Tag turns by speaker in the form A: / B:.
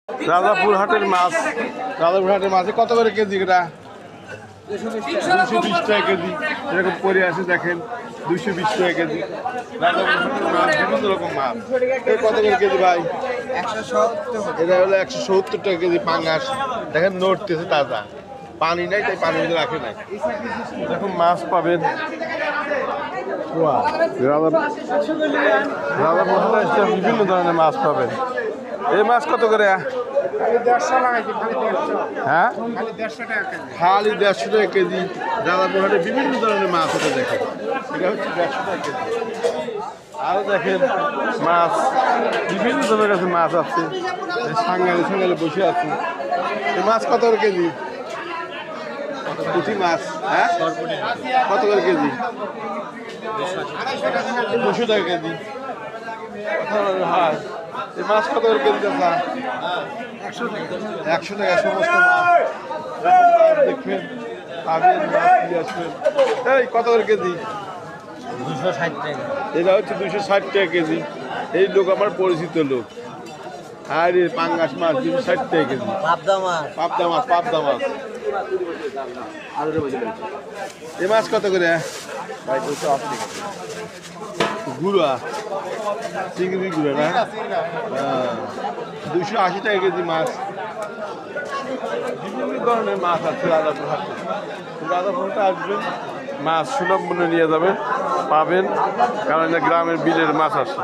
A: রাজাপুর হাটের মাছ, রাজাপুর হাটের মাছে কত করে কেজি এটা? 220 টাকা কেজি। এরকম করে আসে দেখেন, 220 টাকা কেজি। রাজাপুর হাটের মাছ, বিভিন্ন রকম মাছ। এই কত করে কেজি ভাই?
B: 170।
A: এটা হলো 170 টাকা কেজি পাঙ্গাস। দেখেন নড়তেছে তাজা, পানি নাই তাই পানির মধ্যে রাখে নাই। দেখুন মাছ পাবেন। রাজাপুর হাটে আসলে বিভিন্ন ধরনের মাছ পাবেন। এই মাছ কত করে? হ্যাঁ, খালি 150 টাকা কেজি। রাজাপুর হাটে বিভিন্ন ধরনের মাছ হতে দেখেন, এটা হচ্ছে 150 টাকা কেজি। আরও দেখেন মাছ, বিভিন্ন ধরনের কাছে মাছ আছে। সাঙ্গালে সাঙ্গালে বসে আছে। এই মাছ কত করে কেজি? পুঁটি মাছ, হ্যাঁ কত করে কেজি? 200 টাকা কেজি। হয় এই মাছ কত করে কেজি? চাচা 100 টাকা সমস্ত মাছ দেখবেন, পাবেন, মাছ নিয়ে আসবেন। এই কত করে কেজি?
B: 260 টাকা।
A: এটা হচ্ছে 260 টাকা কেজি। এই লোক আমার পরিচিত লোক। আর এই পাঙ্গাস মাছ 260 টাকা কেজি।
B: পাবদা মাছ।
A: পাবদা মাছ, পাবদা মাছ। এই মাছ কত করে? গুড়া, চিংড়ি গুঁড়া না? 280 টাকা কেজি মাছ। বিভিন্ন ধরনের মাছ আছে রাজাপুর হাটে। রাজাপুর হাটে আসবেন, মাছ সুলভ মূল্যে নিয়ে যাবেন, পাবেন, কারণ গ্রামের বিলের মাছ আসে।